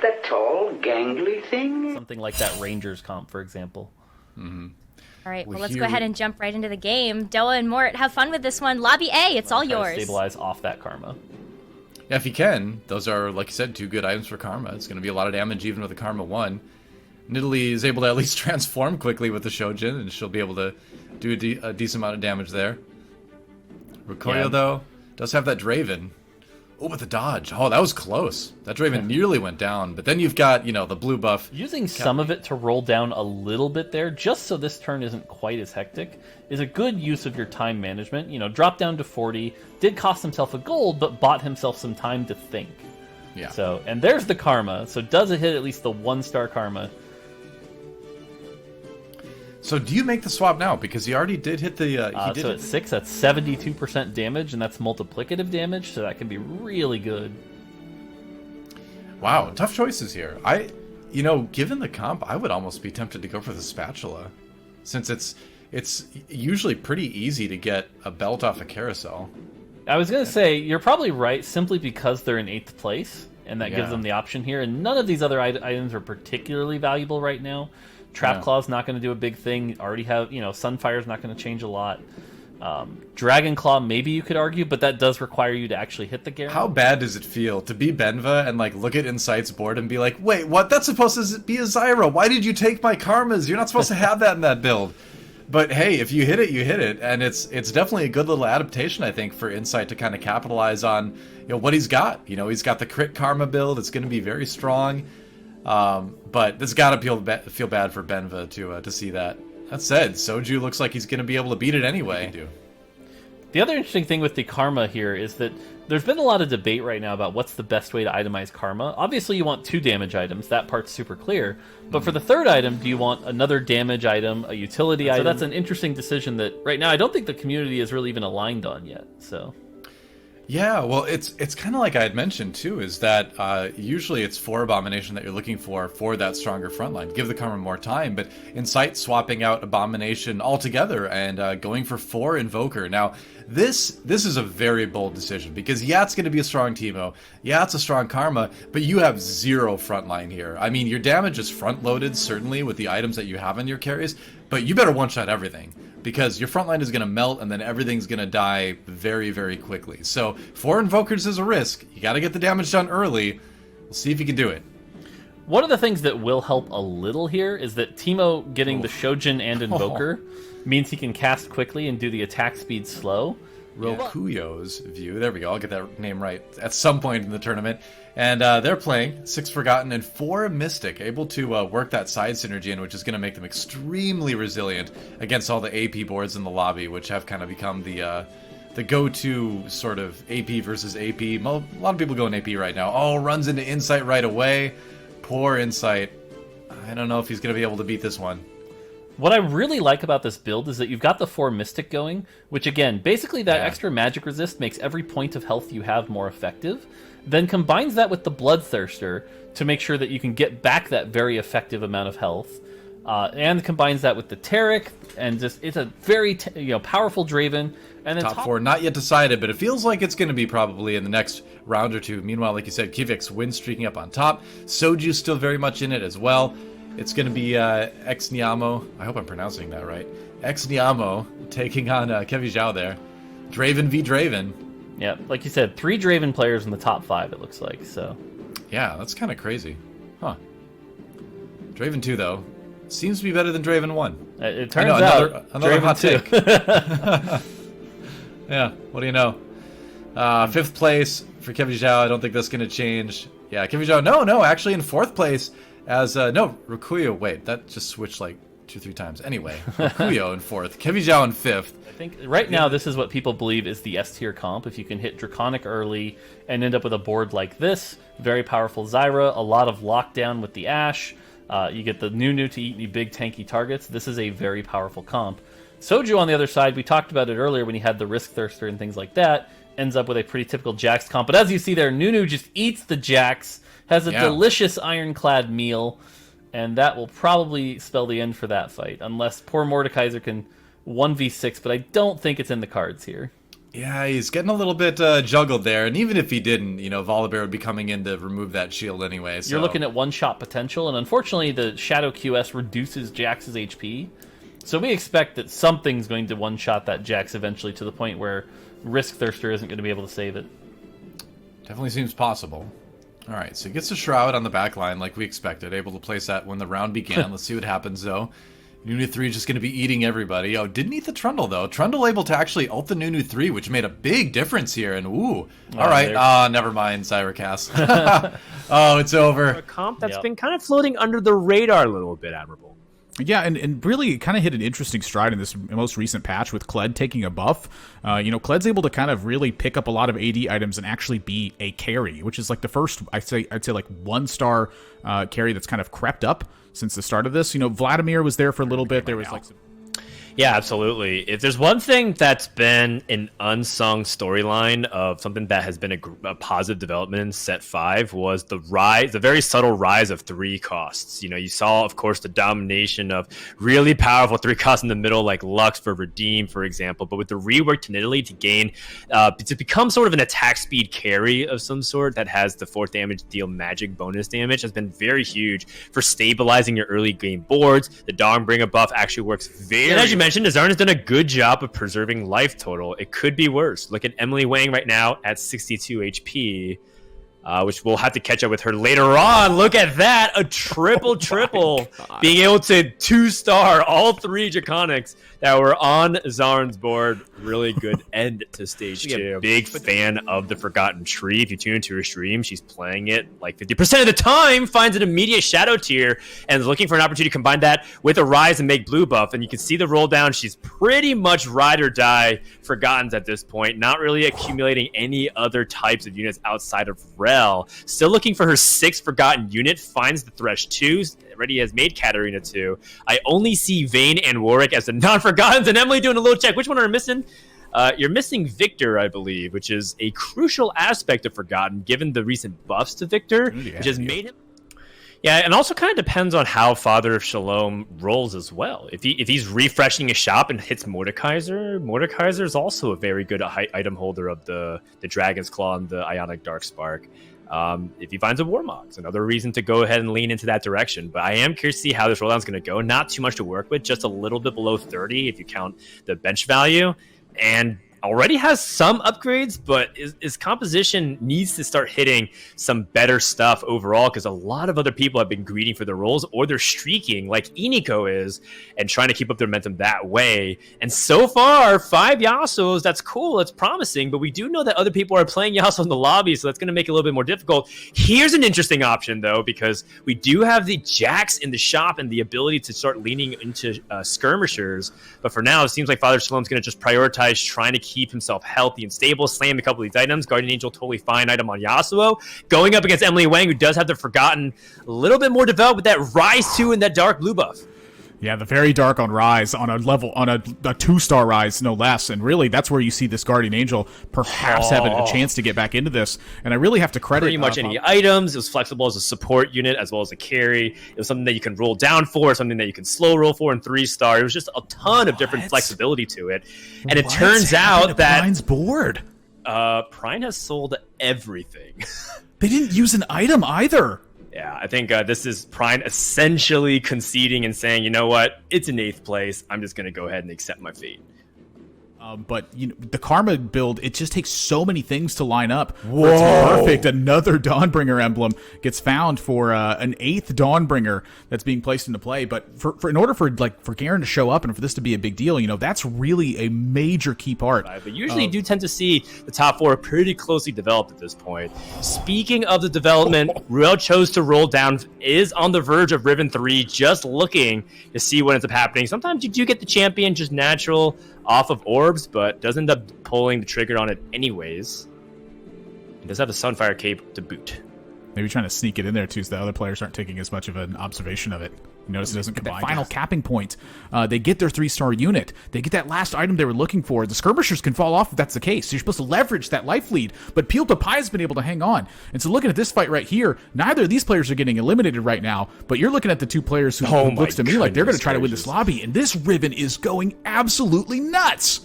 The tall, gangly thing? Something like that Rangers comp, for example. All right, well, let's go ahead and jump right into the game. Doa and Mort, have fun with this one. Lobby A, it's all yours. Stabilize off that karma. Yeah, if you can. Those are, like you said, 2 good items for karma. It's going to be a lot of damage even with a karma 1. Nidalee is able to at least transform quickly with the Shojin, and she'll be able to do a decent amount of damage there. Rukoya, though, does have that Draven. Oh, with the dodge. Oh, that was close. That Draven nearly went down. But then you've got, you know, the blue buff. Using some of it to roll down a little bit there, just so this turn isn't quite as hectic, is a good use of your time management. You know, drop down to 40, did cost himself a gold, but bought himself some time to think. Yeah. So, and there's the karma. So does it hit at least the 1-star karma? So do you make the swap now? Because he already did hit the... so at 6, that's 72% damage, and that's multiplicative damage, so that can be really good. Wow, tough choices here. You know, given the comp, I would almost be tempted to go for the spatula. Since it's usually pretty easy to get a belt off a carousel. I was going to say, you're probably right, simply because they're in 8th place, and that gives them the option here, and none of these other items are particularly valuable right now. Trap Claw's not going to do a big thing. Already have, you know, Sunfire's not going to change a lot. Dragon Claw, maybe you could argue, but that does require you to actually hit the Garen. How bad does it feel to be Benva and like look at Insight's board and be like, wait, what? That's supposed to be a Zyra. Why did you take my karmas? You're not supposed to have that in that build. But hey, if you hit it, you hit it, and it's definitely a good little adaptation, I think, for Insight to kind of capitalize on, you know, what he's got. You know, he's got the crit karma build. It's going to be very strong. But it's got to feel bad for Benva to see that. That said, Soju looks like he's going to be able to beat it anyway. The other interesting thing with the karma here is that there's been a lot of debate right now about what's the best way to itemize karma. Obviously, you want 2 damage items. That part's super clear. But for the 3rd item, do you want another damage item, a utility item? So that's an interesting decision that right now I don't think the community is really even aligned on yet. So. Yeah, well, it's kind of like I had mentioned, too, is that usually it's 4 Abomination that you're looking for that stronger frontline. Give the karma more time, but Insight swapping out Abomination altogether and going for 4 Invoker. Now, this is a very bold decision, because yeah, it's going to be a strong Teemo, yeah, it's a strong karma, but you have 0 frontline here. I mean, your damage is front-loaded, certainly, with the items that you have in your carries, but you better one-shot everything. Because your front line is going to melt, and then everything's going to die very, very quickly. So, 4 Invokers is a risk. You got to get the damage done early. We'll see if you can do it. One of the things that will help a little here is that Teemo getting the Shojin and Invoker means he can cast quickly and do the attack speed slow. Rokuyo's view. There we go. I'll get that name right at some point in the tournament. And they're playing 6 Forgotten and 4 Mystic, able to work that side synergy in, which is going to make them extremely resilient against all the AP boards in the lobby, which have kind of become the go-to sort of AP versus AP. A lot of people going AP right now. Oh, runs into Insight right away. Poor Insight. I don't know if he's going to be able to beat this one. What I really like about this build is that you've got the 4 Mystic going, which again, basically that extra magic resist makes every point of health you have more effective, then combines that with the Bloodthirster to make sure that you can get back that very effective amount of health, and combines that with the Taric, and just it's a very powerful Draven. And then top 4 not yet decided, but it feels like it's going to be probably in the next round or 2. Meanwhile, like you said, Kivik's win streaking up on top. Soju's still very much in it as well. It's going to be Exniamo. I hope I'm pronouncing that right. Exniamo taking on Kevi Zhao there. Draven v. Draven. Yeah, like you said, 3 Draven players in the top 5, it looks like. So. Yeah, that's kind of crazy. Huh. Draven 2, though, seems to be better than Draven 1. It turns out another Draven hot 2. take. Yeah, what do you know? 5th place for Kevi Zhao. I don't think that's going to change. Yeah, Kevi Zhao. No, actually in 4th place. As, no, Rukuyo, wait, that just switched like 2-3 times. Anyway, Rukuyo in 4th, Kevi Zhao in 5th. I think right now this is what people believe is the S tier comp. If you can hit Draconic early and end up with a board like this, very powerful Zyra, a lot of lockdown with the Ashe, you get the Nunu to eat the big tanky targets. This is a very powerful comp. Soju on the other side, we talked about it earlier when he had the Risk Thirster and things like that, ends up with a pretty typical Jax comp. But as you see there, Nunu just eats the Jax, has a delicious Ironclad meal, and that will probably spell the end for that fight, unless poor Mordekaiser can 1v6, but I don't think it's in the cards here. Yeah, he's getting a little bit juggled there, and even if he didn't, Volibear would be coming in to remove that shield anyway. So. You're looking at one-shot potential, and unfortunately the Shadow QS reduces Jax's HP. So we expect that something's going to one-shot that Jax eventually to the point where Risk Thirster isn't going to be able to save it. Definitely seems possible. Alright, so he gets a Shroud on the back line like we expected, able to place that when the round began. Let's see what happens, though. Nunu 3 is just going to be eating everybody. Oh, didn't eat the Trundle, though. Trundle able to actually ult the Nunu 3, which made a big difference here. And, ooh. Alright, never mind, Cyrocast. Oh, it's over. A comp that's been kind of floating under the radar a little bit, Admirable. Yeah, and really kind of hit an interesting stride in this most recent patch with Kled taking a buff. Kled's able to kind of really pick up a lot of AD items and actually be a carry, which is like the first, I'd say like 1-star carry that's kind of crept up since the start of this. Vladimir was there for a little bit. There was like some... Yeah, absolutely. If there's one thing that's been an unsung storyline of something that has been a positive development in Set 5 was the very subtle rise of 3 costs. You saw, of course, the domination of really powerful 3 costs in the middle, like Lux for Redeem, for example. But with the rework to Nidalee to gain, to become sort of an attack speed carry of some sort that has the 4th damage deal magic bonus damage has been very huge for stabilizing your early game boards. The Dawnbringer buff actually works very... And as you mentioned, Azarn has done a good job of preserving life total. It could be worse. Look at Emily Wang right now at 62 HP, which we'll have to catch up with her later on. Look at that. A triple. Being able to 2-star all 3 Draconics that were on Zarn's board. Really good end to stage 2. Big fan of the Forgotten Tree. If you tune into her stream, she's playing it like 50% of the time, finds an immediate shadow tier, and is looking for an opportunity to combine that with a Rise and make blue buff. And you can see the roll down. She's pretty much ride or die Forgottens at this point, not really accumulating any other types of units outside of Rel. Still looking for her 6th Forgotten unit, finds the Thresh 2, already has made Katarina 2. I only see Vayne and Warwick as the non-Forgottens, and Emily doing a little check. Which one are we missing? You're missing Victor, I believe, which is a crucial aspect of Forgotten, given the recent buffs to Victor, which has made him... Yeah, and also kind of depends on how Father of Shalom rolls as well. If he's refreshing a shop and hits Mordekaiser is also a very good item holder of the Dragon's Claw and the Ionic Darkspark. If he finds a Warmog, it's another reason to go ahead and lean into that direction. But I am curious to see how this rolldown is going to go. Not too much to work with, just a little bit below 30 if you count the bench value. And already has some upgrades, but his composition needs to start hitting some better stuff overall, because a lot of other people have been greeting for their roles, or they're streaking like Iniko is and trying to keep up their momentum that way. And so far, 5 Yasuos, that's cool, that's promising, but we do know that other people are playing Yasuo in the lobby, so that's going to make it a little bit more difficult. Here's an interesting option, though, because we do have the Jax in the shop and the ability to start leaning into skirmishers, but for now, it seems like Father Shalom's going to just prioritize trying to keep himself healthy and stable, slam a couple of these items. Guardian Angel, totally fine item on Yasuo. Going up against Emily Wang, who does have the Forgotten a little bit more developed with that Rise 2 and that Dark Blue buff. Yeah, the very dark on Rise, on a 2-star Rise, no less. And really, that's where you see this Guardian Angel perhaps having a chance to get back into this. And I really have to credit... Pretty much any items. It was flexible as a support unit as well as a carry. It was something that you can roll down for, something that you can slow roll for in 3-star. It was just a ton of different flexibility to it. And it turns out that... Prine's board? Prine has sold everything. They didn't use an item either. Yeah, I think this is Prine essentially conceding and saying, you know what, it's in 8th place. I'm just going to go ahead and accept my fate. But the Karma build, it just takes so many things to line up. Whoa! It's perfect. Another Dawnbringer emblem gets found for an 8th Dawnbringer that's being placed into play. But in order for Garen to show up and for this to be a big deal, that's really a major key part. Right, but usually you do tend to see the top 4 pretty closely developed at this point. Speaking of the development, Ruel chose to roll down, is on the verge of Riven 3, just looking to see what ends up happening. Sometimes you do get the champion just natural off of orbs, but does end up pulling the trigger on it anyways. It does have a Sunfire Cape to boot. Maybe trying to sneak it in there too, so the other players aren't taking as much of an observation of it. You notice it doesn't combine. That final capping point, they get their 3-star unit. They get that last item they were looking for. The skirmishers can fall off if that's the case. So you're supposed to leverage that life lead, but Peel to Pi has been able to hang on. And so looking at this fight right here, neither of these players are getting eliminated right now, but you're looking at the 2 players who looks to me like they're going to try to win this lobby, and this Riven is going absolutely nuts.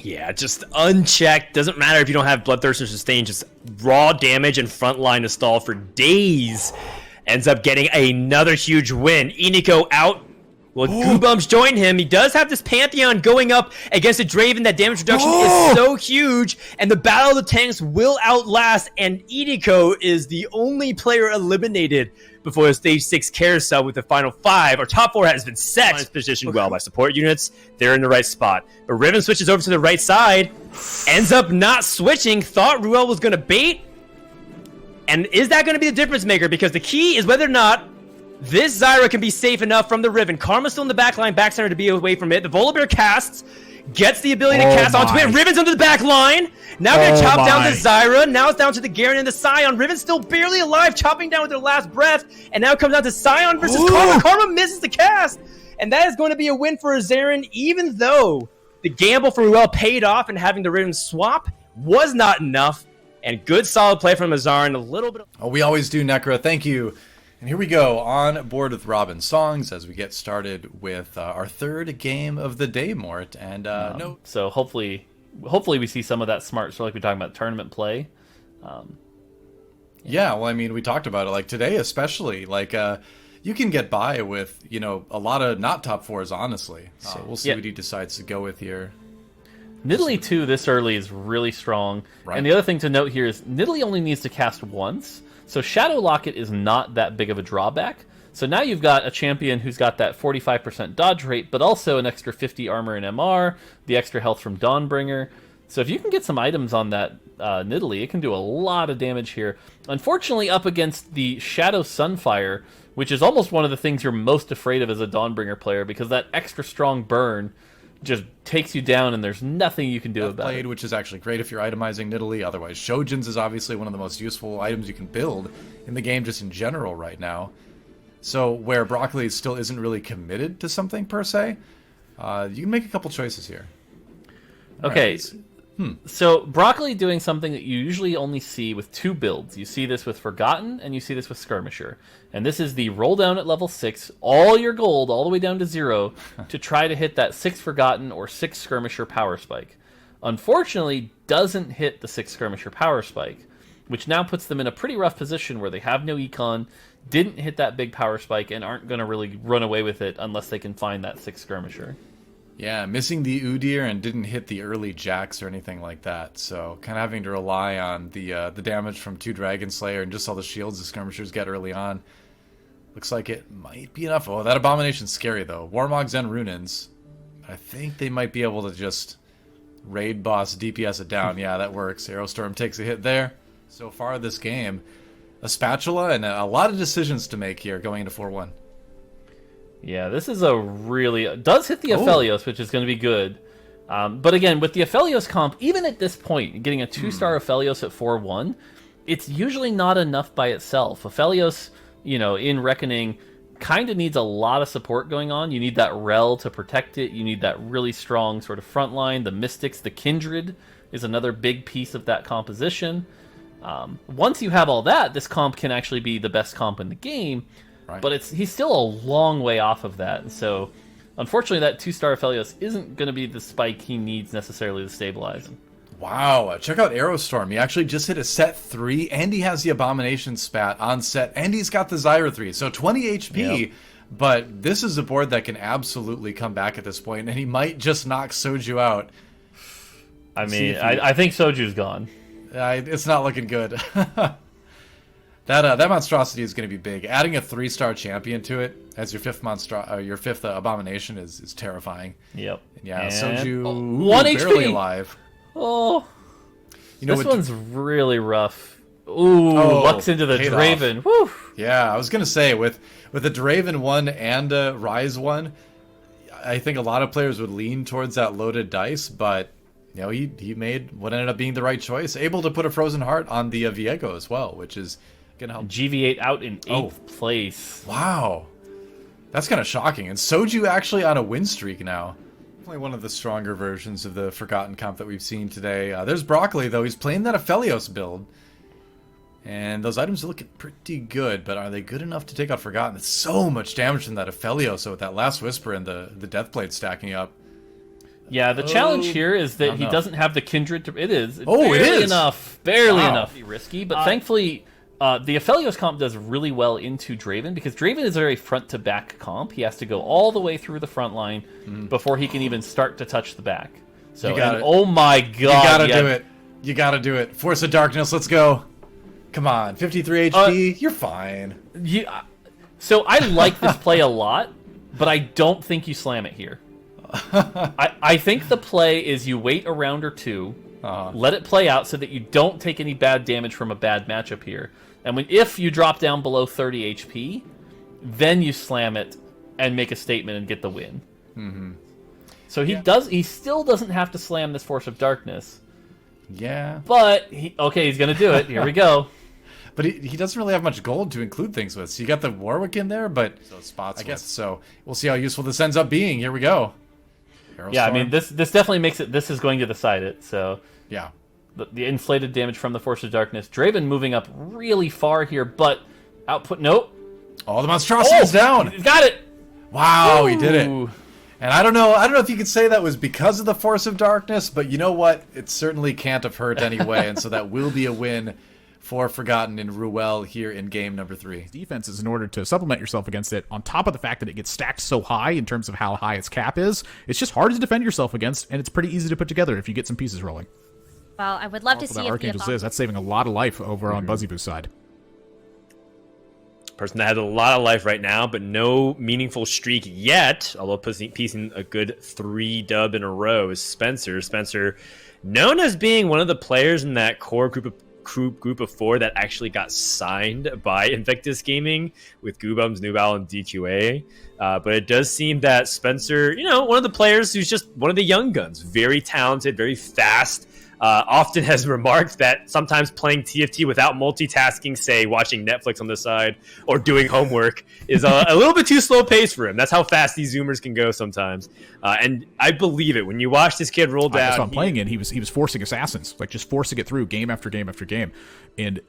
Yeah, just unchecked. Doesn't matter if you don't have Bloodthirster Sustain. Just raw damage and frontline to stall for days. Ends up getting another huge win. Iniko out. Well, Goobums join him. He does have this Pantheon going up against a Draven. That damage reduction is so huge. And the Battle of the Tanks will outlast. And Iniko is the only player eliminated before the Stage 6 carousel with the final 5. Our top 4 has been set. It's positioned well by support units. They're in the right spot. But Riven switches over to the right side. Ends up not switching. Thought Ruel was going to bait. And is that going to be the difference maker? Because the key is whether or not this Zyra can be safe enough from the Riven. Karma's still in the backline, back center to be away from it. The Volibear casts, gets the ability to cast onto it. Riven's under the back line. Now gonna chop down the Zyra. Now it's down to the Garen and the Scion. Riven's still barely alive, chopping down with their last breath. And now it comes down to Scion versus Karma. Karma misses the cast. And that is going to be a win for Zarin, even though the gamble for Ruel paid off and having the Riven swap was not enough. And good solid play from Zarin. A little bit of we always do, Necra. Thank you. And here we go, on board with Robin Songs as we get started with our third game of the day, Mort. And so hopefully we see some of that smart. So like we're talking about tournament play. Yeah, well, I mean, we talked about it like today, especially like you can get by with a lot of not top 4s, honestly. So we'll see what he decides to go with here. Nidalee 2 this early is really strong. Right. And the other thing to note here is Nidalee only needs to cast once. So Shadow Locket is not that big of a drawback. So now you've got a champion who's got that 45% dodge rate, but also an extra 50 armor and MR, the extra health from Dawnbringer. So if you can get some items on that Nidalee, it can do a lot of damage here. Unfortunately, up against the Shadow Sunfire, which is almost one of the things you're most afraid of as a Dawnbringer player, because that extra strong burn just takes you down, and there's nothing you can do about it. Which is actually great if you're itemizing Nidalee. Otherwise, Shojin's is obviously one of the most useful items you can build in the game just in general right now. So where Broccoli still isn't really committed to something per se, you can make a couple choices here. Okay, right. So Broccoli doing something that you usually only see with 2 builds. You see this with Forgotten, and you see this with Skirmisher. And this is the roll down at level 6, all your gold, all the way down to 0, to try to hit that 6 Forgotten or 6 Skirmisher power spike. Unfortunately, doesn't hit the 6 Skirmisher power spike, which now puts them in a pretty rough position where they have no econ, didn't hit that big power spike, and aren't going to really run away with it unless they can find that 6 Skirmisher. Yeah, missing the Udyr and didn't hit the early Jax or anything like that. So kind of having to rely on the damage from 2 Dragonslayer and just all the shields the Skirmishers get early on. Looks like it might be enough. Oh, that Abomination's scary, though. Warmogs and Runins. I think they might be able to just raid boss DPS it down. Yeah, that works. Aerostorm takes a hit there. So far this game, a spatula and a lot of decisions to make here going into 4-1. Yeah, this is a really... does hit the Aphelios, which is going to be good. But again, with the Aphelios comp, even at this point, getting a 2-star Aphelios at 4-1, it's usually not enough by itself. Aphelios, in Reckoning, kind of needs a lot of support going on. You need that Rel to protect it. You need that really strong sort of front line. The Mystics, the Kindred is another big piece of that composition. Once you have all that, this comp can actually be the best comp in the game. Right. But he's still a long way off of that. So, unfortunately, that 2-star Aphelios isn't going to be the spike he needs necessarily to stabilize. Wow, check out Aerostorm. He actually just hit a set 3, and he has the Abomination spat on set, and he's got the Zyra 3. So 20 HP, yep. But this is a board that can absolutely come back at this point, and he might just knock Soju out. I mean, I think Soju's gone. It's not looking good. That monstrosity is going to be big. Adding a 3-star champion to it as your 5th Abomination is terrifying. Yep. Yeah, and Soju 1 barely HP. Alive. Oh, this one's really rough. Ooh, Lux into the Draven. Whew. Yeah, I was going to say, with the Draven 1 and a Rise 1, I think a lot of players would lean towards that loaded dice, but he made what ended up being the right choice. Able to put a Frozen Heart on the Viego as well, which is going to help. GV8 out in 8th place. Wow. That's kind of shocking. And Soju actually on a win streak now. Definitely one of the stronger versions of the Forgotten comp that we've seen today. There's Broccoli, though. He's playing that Aphelios build. And those items are looking pretty good, but are they good enough to take out Forgotten? It's so much damage from that Aphelios, so with that last Whisper and the Deathblade stacking up. Yeah, the challenge here is that he doesn't have the kindred. It is. It is enough. Barely enough. Risky, but thankfully, the Aphelios comp does really well into Draven because Draven is a very front-to-back comp. He has to go all the way through the front line before he can even start to touch the back. So, oh my god, you gotta do it. You gotta do it. Force of Darkness. Let's go. Come on, 53 HP. You're fine. So I like this play a lot, but I don't think you slam it here. I think the play is you wait a round or two, let it play out so that you don't take any bad damage from a bad matchup here. And if you drop down below 30 HP, then you slam it and make a statement and get the win. So he still doesn't have to slam this Force of Darkness. Yeah. But he's gonna do it. Here we go. But he doesn't really have much gold to include things with. So you got the Warwick in there, but spots. I guess so. We'll see how useful this ends up being. Here we go. Yeah, I mean, this definitely makes it. This is going to decide it. So yeah, the inflated damage from the Force of Darkness. Draven moving up really far here, but output nope. All the monstrosity's down. He's got it. Wow, he did it. And I don't know if you could say that was because of the Force of Darkness, but you know what? It certainly can't have hurt anyway, and so that will be a win for Forgotten in Ruel here in game number 3. Defense is in order to supplement yourself against it, on top of the fact that it gets stacked so high in terms of how high its cap is. It's just hard to defend yourself against, and it's pretty easy to put together if you get some pieces rolling. Well, I would love to see that if Archangel's is. That's saving a lot of life over on Buzzyboo's side. Person that has a lot of life right now, but no meaningful streak yet, although piecing a good 3 dub in a row, is Spencer. Spencer, known as being one of the players in that core group of 4 that actually got signed by Invictus Gaming with Goobums, Nubal, and DQA. But it does seem that Spencer, one of the players who's just one of the young guns, very talented, very fast, often has remarked that sometimes playing TFT without multitasking, say watching Netflix on the side or doing homework, is a little bit too slow paced for him. That's how fast these Zoomers can go sometimes. And I believe it. When you watch this kid roll down, that's what I'm playing in. He was forcing assassins, like just forcing it through game after game after game. And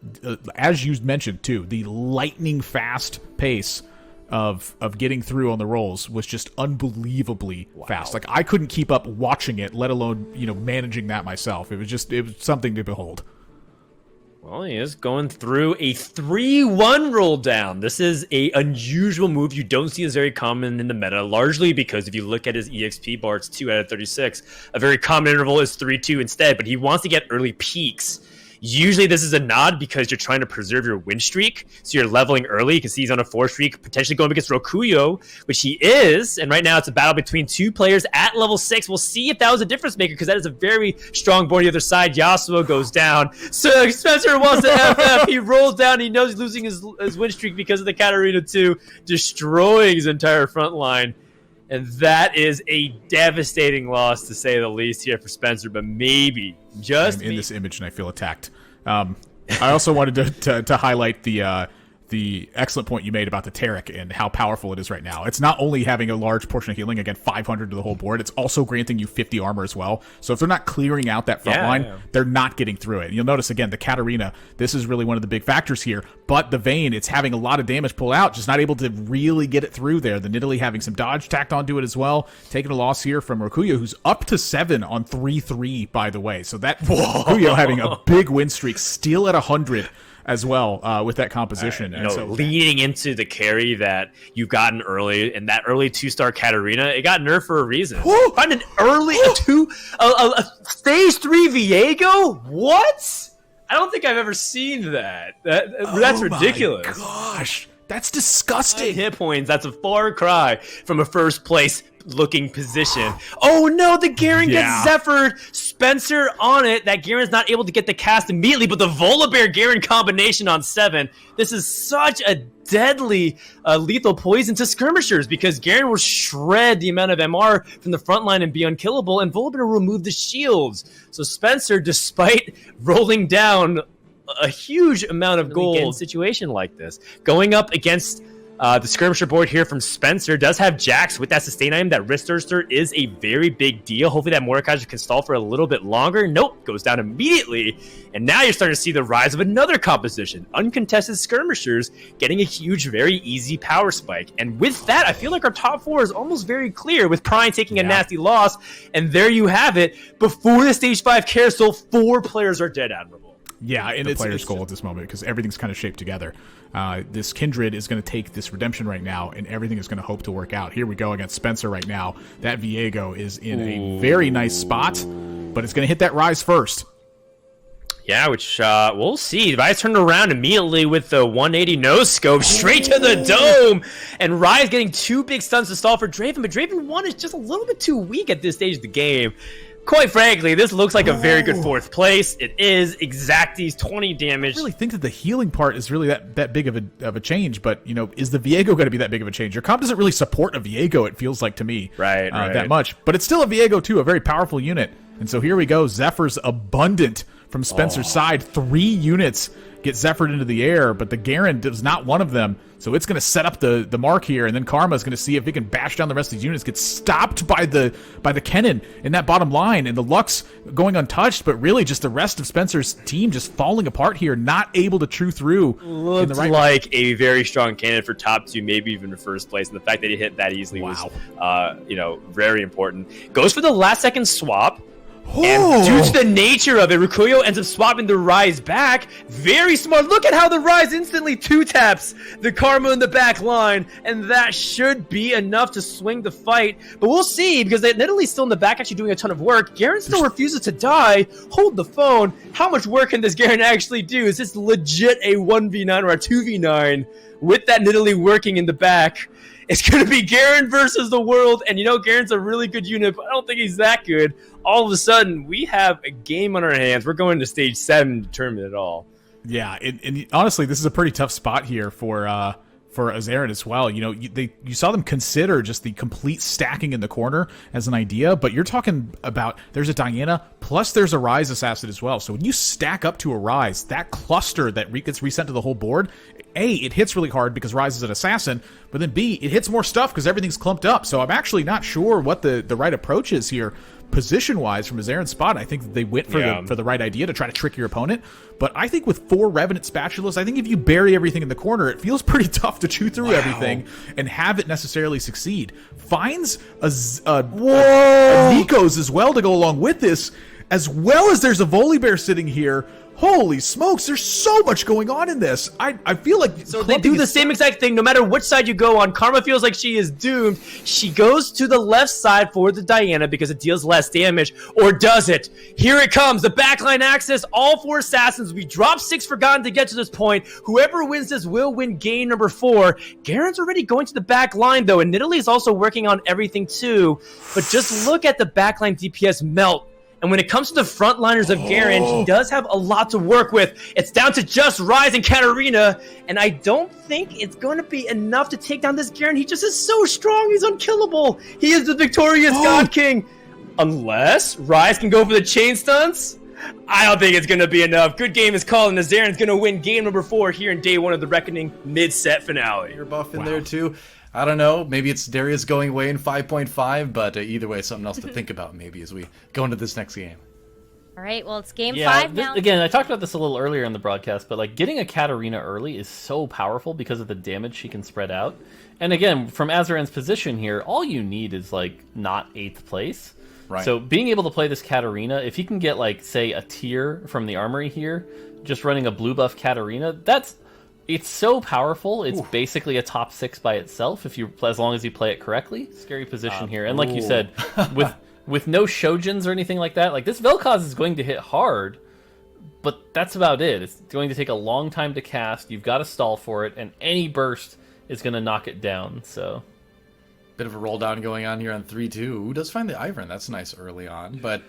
as you mentioned too, the lightning fast pace of getting through on the rolls was just unbelievably fast. Like I couldn't keep up watching it, let alone managing that myself. It was something to behold. Well, he is going through a 3-1 roll down. This is a unusual move you don't see as very common in the meta, largely because if you look at his EXP bar, it's 2 out of 36. A very common interval is 3-2 instead, but he wants to get early peaks. Usually this is a nod because you're trying to preserve your win streak, so you're leveling early. You can see he's on a 4 streak, potentially going against Rokuyo, which he is, and right now it's a battle between 2 players at level 6. We'll see if that was a difference maker, because that is a very strong board on the other side. Yasuo goes down, so Spencer wants to FF. He rolls down, he knows he's losing his win streak because of the Katarina 2, destroying his entire front line. And that is a devastating loss, to say the least, here for Spencer. But maybe, just I'm in this image and I feel attacked. I also wanted to highlight the excellent point you made about the Taric and how powerful it is right now. It's not only having a large portion of healing, again, 500 to the whole board, it's also granting you 50 armor as well. So if they're not clearing out that front line, they're not getting through it. You'll notice, again, the Katarina, this is really one of the big factors here. But the Vayne, it's having a lot of damage pull out, just not able to really get it through there. The Nidalee having some dodge tacked onto it as well. Taking a loss here from Rokuyo, who's up to 7 on 3-3, by the way. So that Rokuyo having a big win streak, still at 100 as well with that composition. And so leaning into the carry that you've gotten early, and that early 2-star Katarina, it got nerfed for a reason. Find an early a stage 3 Viego? What? I don't think I've ever seen that. That's ridiculous. Oh my gosh, that's disgusting. 9 hit points. That's a far cry from a first place looking position. Oh no, the Garen gets Zephyred. Spencer on it. That Garen's not able to get the cast immediately, but the Volibear Garen combination on 7. This is such a deadly lethal poison to skirmishers, because Garen will shred the amount of MR from the front line and be unkillable, and Volibear will remove the shields. So Spencer, despite rolling down a huge amount of gold in a situation like this, going up against The Skirmisher board here from Spencer does have Jax with that sustain item. That Wrist Thirster is a very big deal. Hopefully that Mordekaiser can stall for a little bit longer. Nope, goes down immediately. And now you're starting to see the rise of another composition. Uncontested Skirmishers getting a huge, very easy power spike. And with that, I feel like our top 4 is almost very clear, with Prime taking a nasty loss. And there you have it. Before the Stage 5 carousel, 4 players are dead, Admirable. Yeah, and the player's goal at this moment, because everything's kind of shaped together. This Kindred is going to take this Redemption right now, and everything is going to hope to work out. Here we go against Spencer right now. That Viego is in a very nice spot, but it's going to hit that Rise first. Yeah, which we'll see. Rise turned around immediately with the 180 no-scope straight to the dome. And Rise getting 2 big stuns to stall for Draven, but Draven 1 is just a little bit too weak at this stage of the game. Quite frankly, this looks like a very good 4th place. It is Exacties, 20 damage. I really think that the healing part is really that big of a change, but, you know, is the Viego going to be that big of a change? Your comp doesn't really support a Viego, it feels like to me. Right. That much. But it's still a Viego, too, a very powerful unit. And so here we go. Zephyr's abundant from Spencer's side. 3 units get Zephyred into the air, but the Garen is not one of them. So it's going to set up the mark here, and then Karma's going to see if he can bash down the rest of these units. Gets stopped by the Kennen in that bottom line, and the Lux going untouched, but really just the rest of Spencer's team just falling apart here, not able to chew through. Looks like a very strong candidate for top 2, maybe even the first place, and the fact that he hit that easily was, very important. Goes for the last second swap. And due to the nature of it, Rukuyo ends up swapping the Rise back. Very smart. Look at how the Rise instantly 2-taps the Karma in the back line. And that should be enough to swing the fight. But we'll see, because Nidalee's still in the back actually doing a ton of work. Garen still refuses to die. Hold the phone. How much work can this Garen actually do? Is this legit a 1v9 or a 2v9 with that Nidalee working in the back? It's going to be Garen versus the world, and you know Garen's a really good unit, but I don't think he's that good. All of a sudden, we have a game on our hands. We're going to stage 7 to determine it all. Yeah, and honestly, this is a pretty tough spot here for Azarin as well. You know, you saw them consider just the complete stacking in the corner as an idea, but you're talking about there's a Diana, plus there's a Rise Assassin as well. So when you stack up to a Rise, that cluster that gets reset to the whole board, A, it hits really hard because Rise is an Assassin, but then B, it hits more stuff because everything's clumped up. So I'm actually not sure what the right approach is here position-wise from Azarin's spot. I think that they went for the right idea to try to trick your opponent. But I think with 4 Revenant Spatulas, I think if you bury everything in the corner, it feels pretty tough to chew through everything and have it necessarily succeed. Finds a Nikos as well to go along with this, as well as there's a Volibear sitting here. Holy smokes, there's so much going on in this. I feel like... So they do the same exact thing no matter which side you go on. Karma feels like she is doomed. She goes to the left side for the Diana because it deals less damage. Or does it? Here it comes. The backline access. All 4 assassins. We dropped 6 Forgotten to get to this point. Whoever wins this will win game number 4. Garen's already going to the back line, though. And Nidalee is also working on everything, too. But just look at the backline DPS melt. And when it comes to the frontliners of Garen, he does have a lot to work with. It's down to just Rise and Katarina, and I don't think it's going to be enough to take down this Garen. He just is so strong, he's unkillable. He is the victorious God King. Unless Rise can go for the chain stunts, I don't think it's going to be enough. Good game is called, and Azarin's going to win game number 4 here in day 1 of the Reckoning mid-set finale. Your buff in there too. I don't know. Maybe it's Darius going away in 5.5, but either way, something else to think about maybe as we go into this next game. All right, well, it's game 5 now. Again, I talked about this a little earlier in the broadcast, but like getting a Katarina early is so powerful because of the damage she can spread out. And again, from Azarin's position here, all you need is like not 8th place. Right. So being able to play this Katarina, if he can get like, say, a tier from the armory here, just running a blue buff Katarina, it's so powerful. It's basically a top 6 by itself as long as you play it correctly. Scary position here. And like you said, with no Shojins or anything like that, like this Vel'Koz is going to hit hard, but that's about it. It's going to take a long time to cast. You've got to stall for it, and any burst is going to knock it down. So bit of a roll down going on here on 3-2. Who does find the Ivern? That's nice early on, but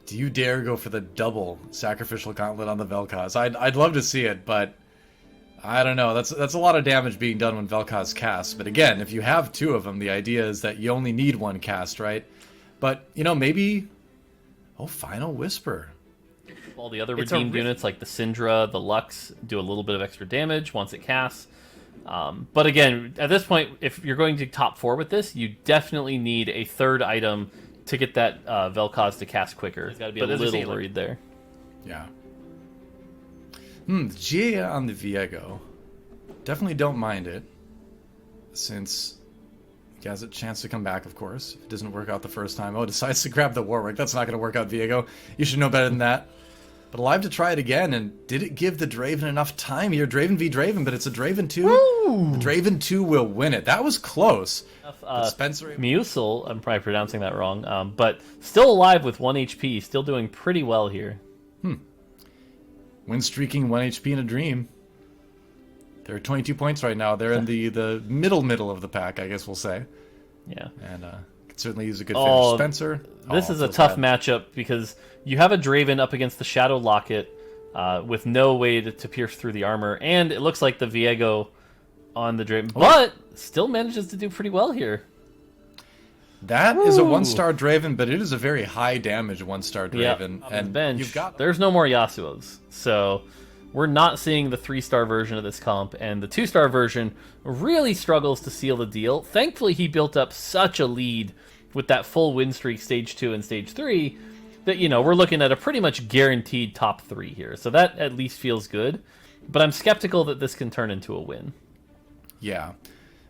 do you dare go for the double sacrificial gauntlet on the Vel'Koz? I'd love to see it, but I don't know. That's a lot of damage being done when Vel'Koz casts. But again, if you have 2 of them, the idea is that you only need 1 cast, right? But, you know, maybe... Oh, Final Whisper. All the other redeemed units like the Syndra, the Lux, do a little bit of extra damage once it casts. But again, at this point, if you're going to top 4 with this, you definitely need a third item to get that Vel'Koz to cast quicker. He's got to be a little worried there. Yeah. Gia on the Viego. Definitely don't mind it, since he has a chance to come back, of course. If it doesn't work out the first time, decides to grab the Warwick. That's not going to work out, Viego. You should know better than that. But alive to try it again, and did it give the Draven enough time here? Draven v Draven, but it's a Draven 2. Woo! The Draven 2 will win it. That was close. Spencer Musil, I'm probably pronouncing that wrong, but still alive with 1 HP, still doing pretty well here. Win streaking 1 HP in a dream. They're at 22 points right now. They're in the middle of the pack, I guess we'll say. Yeah. And could certainly use a good finish. Spencer. This is a tough matchup because you have a Draven up against the Shadow Locket with no way to pierce through the armor, and it looks like the Viego on the Draven, but still manages to do pretty well here. That is a 1-star Draven, but it is a very high damage 1-star Draven. Yeah, and bench, there's no more Yasuos, so we're not seeing the 3-star version of this comp, and the 2-star version really struggles to seal the deal. Thankfully, he built up such a lead with that full win streak stage 2 and stage 3 that, we're looking at a pretty much guaranteed top 3 here. So that at least feels good, but I'm skeptical that this can turn into a win. Yeah,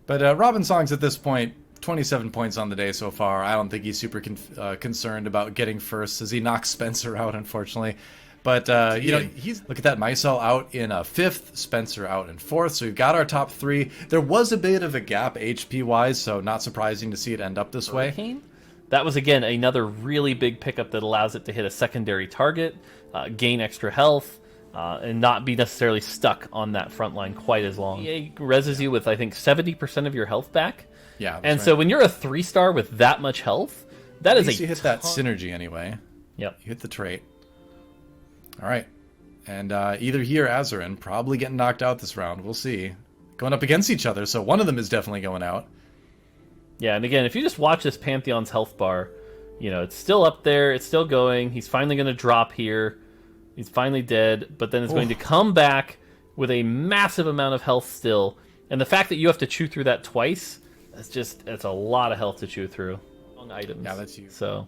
but Robin Songs at this point, 27 points on the day so far. I don't think he's super concerned about getting first as he knocks Spencer out, unfortunately. But, look at that. Mysel out in 5th, Spencer out in 4th. So we've got our top 3. There was a bit of a gap HP-wise, so not surprising to see it end up this way. That was, again, another really big pickup that allows it to hit a secondary target, gain extra health, and not be necessarily stuck on that front line quite as long. EA reses you with, I think, 70% of your health back. Yeah, and so when you're a 3-star with that much health, that is you hit that synergy anyway. Yep. You hit the trait. All right. And either he or Azarin probably getting knocked out this round. We'll see. Going up against each other, so one of them is definitely going out. Yeah, and again, if you just watch this Pantheon's health bar, it's still up there, it's still going. He's finally going to drop here. He's finally dead, but then it's going to come back with a massive amount of health still. And the fact that you have to chew through that twice, it's a lot of health to chew through on items. Yeah, that's huge. So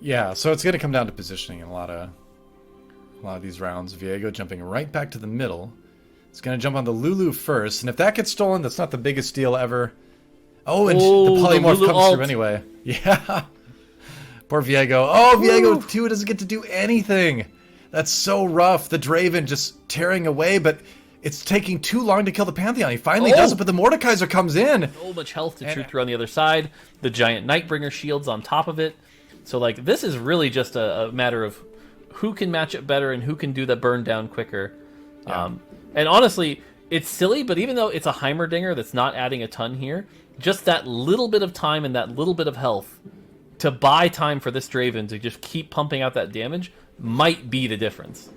yeah, so it's going to come down to positioning in a lot of these rounds. Viego jumping right back to the middle. It's going to jump on the Lulu first, and if that gets stolen, that's not the biggest deal ever. Oh, and the polymorph comes through anyway. Yeah. Poor Viego. Oh, Viego 2 doesn't get to do anything. That's so rough. The Draven just tearing away, but it's taking too long to kill the Pantheon. He finally does it, but the Mordekaiser comes in. So much health to chew through on the other side. The giant Nightbringer shields on top of it. So, this is really just a matter of who can match it better and who can do the burn down quicker. Yeah. And honestly, it's silly, but even though it's a Heimerdinger that's not adding a ton here, just that little bit of time and that little bit of health to buy time for this Draven to just keep pumping out that damage might be the difference.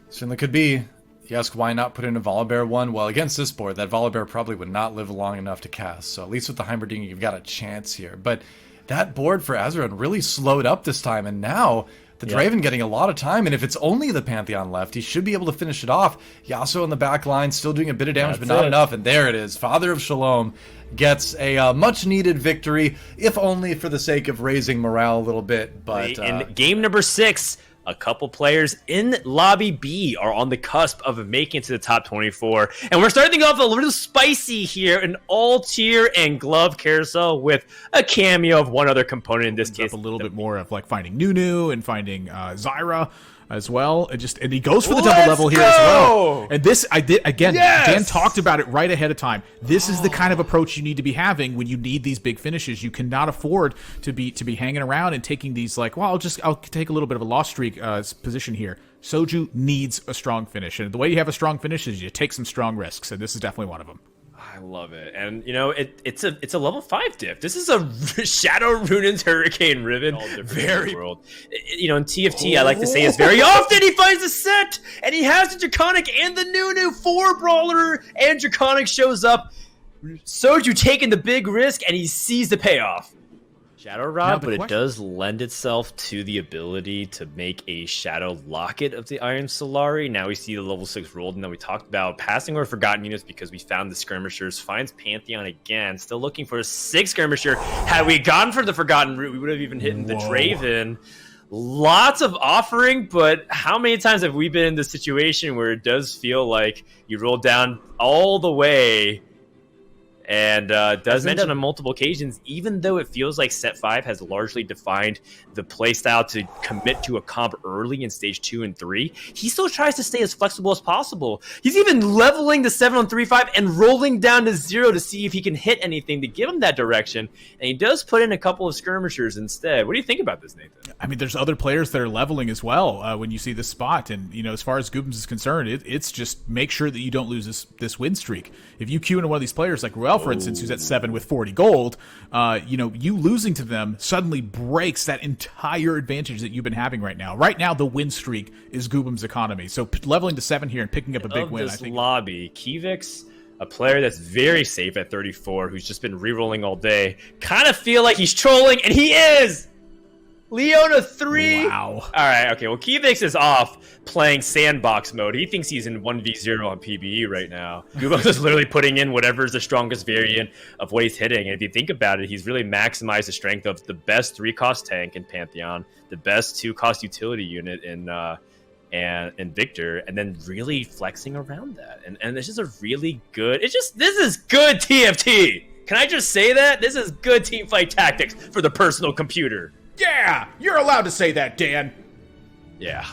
Certainly could be. You ask why not put in a Volibear one? Well, against this board, that Volibear probably would not live long enough to cast. So at least with the Heimerdinger, you've got a chance here. But that board for Azarin really slowed up this time, and now the Draven getting a lot of time, and if it's only the Pantheon left, he should be able to finish it off. Yasuo in the back line, still doing a bit of damage, but not enough, and there it is. Father of Shalom gets a much-needed victory, if only for the sake of raising morale a little bit. But in game number 6, a couple players in Lobby B are on the cusp of making it to the top 24. And we're starting off a little spicy here, an all-tier and glove carousel with a cameo of one other component in this case. A little bit more of finding Nunu and finding Zyra as well. And he goes for the double level here as well. And this, Dan talked about it right ahead of time. This is the kind of approach you need to be having when you need these big finishes. You cannot afford to be hanging around and taking these I'll take a little bit of a loss streak position here. Soju needs a strong finish, and the way you have a strong finish is you take some strong risks, and this is definitely one of them. I love it. And it's a level 5 diff. This is a Shadow Rune's Hurricane Riven. Very world. In TFT, I like to say is very often he finds a set, and he has the Draconic and the Nunu for Brawler, and Draconic shows up. Soju taking the big risk, and he sees the payoff. Shadow Rod, but it does lend itself to the ability to make a Shadow Locket of the Iron Solari. Now we see the level 6 rolled, and then we talked about passing over Forgotten units because we found the Skirmishers, finds Pantheon again, still looking for a 6 Skirmisher. Had we gone for the Forgotten route, we would have even hit the Draven. Lots of offering, but how many times have we been in this situation where it does feel like you roll down all the way? And does mention on multiple occasions, even though it feels like set 5 has largely defined the playstyle to commit to a comp early in stage 2 and 3, he still tries to stay as flexible as possible. He's even leveling the 7 on 3-5 and rolling down to 0 to see if he can hit anything to give him that direction. And he does put in a couple of skirmishers instead. What do you think about this, Nathan? I mean, there's other players that are leveling as well when you see this spot. And, you know, as far as Goobams is concerned, it's just make sure that you don't lose this win streak. If you queue into one of these players like Ruel, for instance, who's at 7 with 40 gold, you know, you losing to them suddenly breaks that entire advantage that you've been having right now. Right now, the win streak is Goobam's economy. So leveling to 7 here and picking up a big win, I think. Lobby, Kivix, a player that's very safe at 34, who's just been rerolling all day, kind of feel like he's trolling, and he is! Leona 3. Wow. All right, okay. Well, Kivix is off playing sandbox mode. He thinks he's in 1v0 on PBE right now. Goobams is literally putting in whatever is the strongest variant of what he's hitting. And if you think about it, he's really maximized the strength of the best 3-cost tank in Pantheon, the best 2-cost utility unit in Victor, and then really flexing around that. And it's just a really good... this is good TFT! Can I just say that? This is good teamfight tactics for the personal computer. Yeah, you're allowed to say that, Dan. Yeah.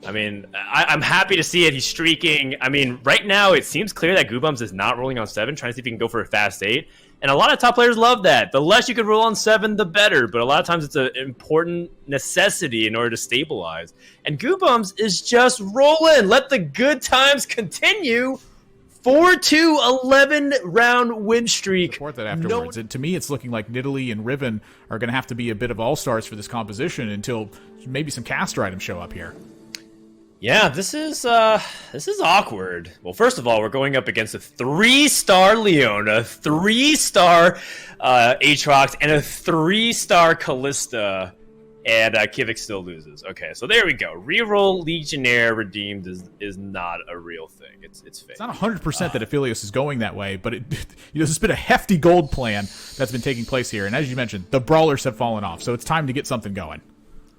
I mean, I'm happy to see it. He's streaking. I mean, right now, it seems clear that Goobams is not rolling on 7, trying to see if he can go for a fast 8. And a lot of top players love that. The less you can roll on 7, the better. But a lot of times, it's an important necessity in order to stabilize. And Goobams is just rolling. Let the good times continue. 4-2, 11-round win streak. Report that afterwards. To me, it's looking like Nidalee and Riven are going to have to be a bit of all-stars for this composition until maybe some caster items show up here. Yeah, this is awkward. Well, first of all, we're going up against a 3-star Leona, 3-star Aatrox, and a 3-star Callista. And Kivix still loses. Okay, so there we go. Reroll Legionnaire redeemed is not a real thing. It's fake. It's not 100% that Aphelios is going that way, but there's been a hefty gold plan that's been taking place here. And as you mentioned, the Brawlers have fallen off, so it's time to get something going.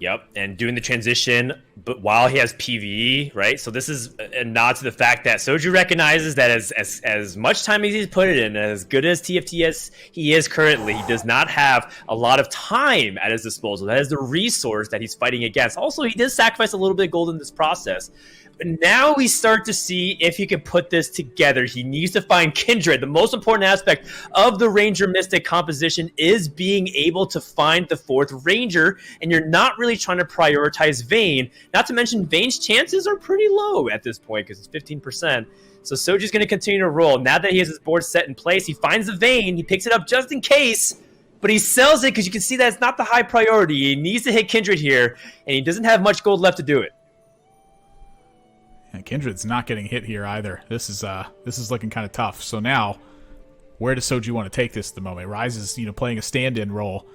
Yep, and doing the transition, but while he has PvE, right? So this is a nod to the fact that Soju recognizes that as much time as he's put it in, as good as TFT as he is currently, he does not have a lot of time at his disposal. That is the resource that he's fighting against. Also, he did sacrifice a little bit of gold in this process. But now we start to see if he can put this together. He needs to find Kindred. The most important aspect of the Ranger Mystic composition is being able to find the 4th Ranger, and you're not really trying to prioritize Vayne. Not to mention, Vayne's chances are pretty low at this point because it's 15%. So Soju's going to continue to roll. Now that he has his board set in place, he finds the Vayne. He picks it up just in case, but he sells it because you can see that it's not the high priority. He needs to hit Kindred here, and he doesn't have much gold left to do it. And Kindred's not getting hit here either. This is looking kind of tough. So now, where does Soju want to take this at the moment? Rise is, playing a stand-in role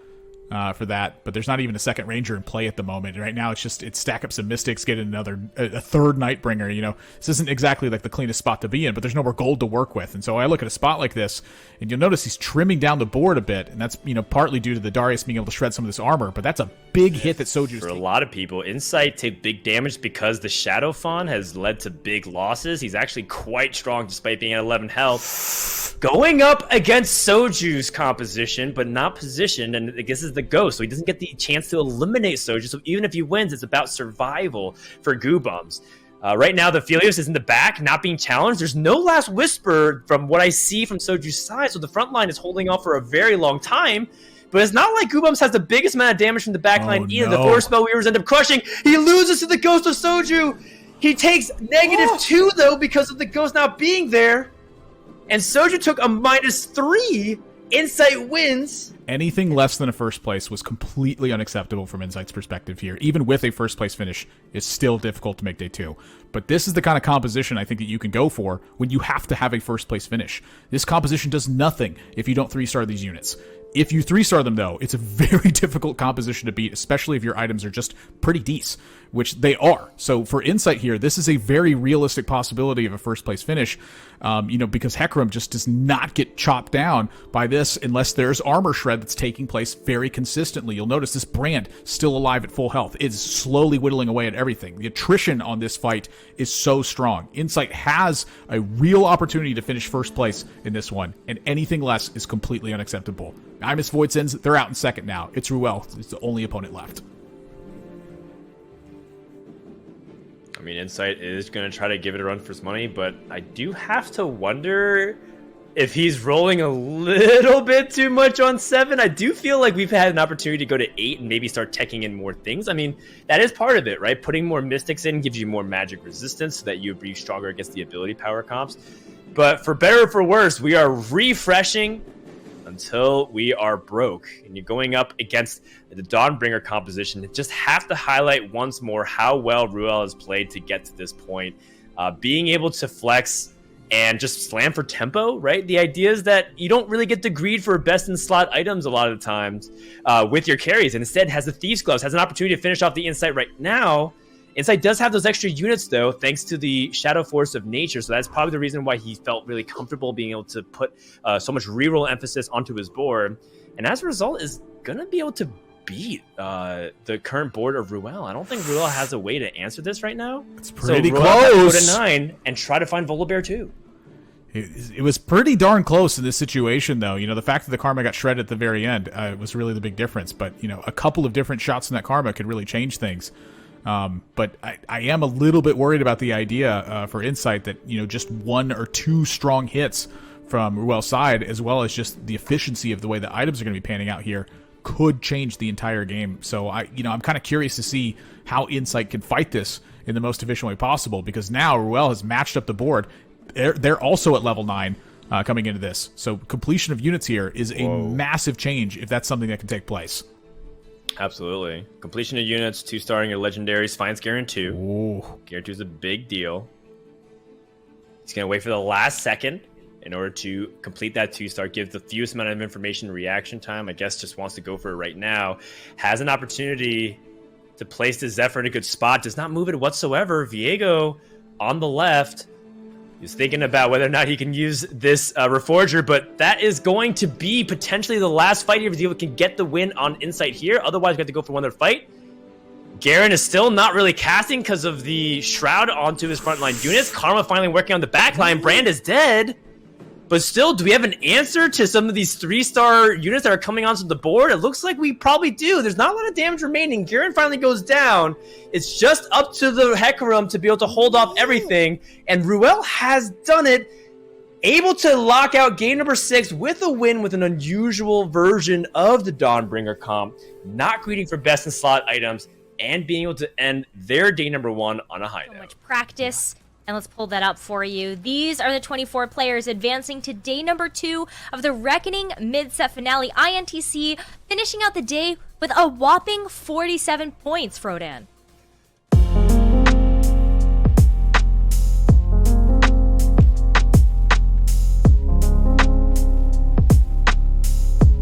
for that, but there's not even a second Ranger in play at the moment. Right now, it's stack up some Mystics, get a third Nightbringer. This isn't exactly like the cleanest spot to be in, but there's no more gold to work with. And so I look at a spot like this, and you'll notice he's trimming down the board a bit, and that's partly due to the Darius being able to shred some of this armor. But that's a big hit that Soju's for a lot of people. Insight take big damage because the Shadow Fawn has led to big losses. He's actually quite strong despite being at 11 health. Going up against Soju's composition, but not positioned, and this is the Ghost, so he doesn't get the chance to eliminate Soju. So even if he wins, it's about survival for Goobams. Right now, the Aphelios is in the back, not being challenged. There's no Last Whisper from what I see from Soju's side, so the front line is holding off for a very long time. But it's not like Goobams has the biggest amount of damage from the backline either. No. The 4 Spellweavers end up crushing. He loses to the Ghost of Soju. He takes -2, though, because of the Ghost not being there. And Soju took a -3. Insight wins. Anything less than a first place was completely unacceptable from Insight's perspective here. Even with a first place finish, it's still difficult to make day 2. But this is the kind of composition I think that you can go for when you have to have a first place finish. This composition does nothing if you don't 3-star these units. If you 3-star them, though, it's a very difficult composition to beat, especially if your items are just pretty decent, which they are. So for Insight here, this is a very realistic possibility of a first-place finish, because Hecarim just does not get chopped down by this unless there's armor shred that's taking place very consistently. You'll notice this brand still alive at full health. It's slowly whittling away at everything. The attrition on this fight is so strong. Insight has a real opportunity to finish first place in this one, and anything less is completely unacceptable. Imus Voidsins, they're out in second now. It's Ruel. It's the only opponent left. I mean, Insight is going to try to give it a run for its money, but I do have to wonder if he's rolling a little bit too much on 7. I do feel like we've had an opportunity to go to 8 and maybe start teching in more things. I mean, that is part of it, right? Putting more Mystics in gives you more magic resistance so that you be stronger against the ability power comps. But for better or for worse, we are refreshing until we are broke. And you're going up against the Dawnbringer composition. Just have to highlight once more how well Ruel has played to get to this point. Being able to flex and just slam for tempo, right? The idea is that you don't really get to greed for best in slot items a lot of the times with your carries, and instead has the Thieves Gloves, has an opportunity to finish off the Insight right now. Insight does have those extra units, though, thanks to the Shadow Force of Nature, so that's probably the reason why he felt really comfortable being able to put so much reroll emphasis onto his board, and as a result is going to be able to beat the current board of Ruel. I don't think Ruel has a way to answer this right now. It's pretty so close. Go to 9 and try to find Volibear too. It was pretty darn close in this situation, though. The fact that the Karma got shredded at the very end was really the big difference. But, a couple of different shots in that Karma could really change things. But I am a little bit worried about the idea for Insight that, just 1 or 2 strong hits from Ruel's side, as well as just the efficiency of the way the items are going to be panning out here, could change the entire game. So I'm kind of curious to see how Insight can fight this in the most efficient way possible, because now Ruel has matched up the board. They're also at level 9 coming into this. So completion of units here is a massive change if that's something that can take place. Absolutely. Completion of units, 2-starring your legendaries, finds Garen 2. Ooh. Garen 2 is a big deal. He's going to wait for the last second in order to complete that 2-star, give the fewest amount of information reaction time. I guess just wants to go for it right now. Has an opportunity to place the Zephyr in a good spot. Does not move it whatsoever. Viego on the left. He's thinking about whether or not he can use this Reforger, but that is going to be potentially the last fight if he can get the win on Insight here. Otherwise, we have to go for one other fight. Garen is still not really casting because of the Shroud onto his frontline units. Karma finally working on the backline. Brand is dead. But still, do we have an answer to some of these 3-star units that are coming onto the board? It looks like we probably do. There's not a lot of damage remaining. Garen finally goes down. It's just up to the Hecarim to be able to hold off everything. And Ruel has done it. Able to lock out game number 6 with a win with an unusual version of the Dawnbringer comp. Not greeting for best in slot items. And being able to end their day number 1 on a high note. So much practice. And let's pull that up for you. These are the 24 players advancing to day number 2 of the Reckoning mid-set finale. INTC finishing out the day with a whopping 47 points, Frodan.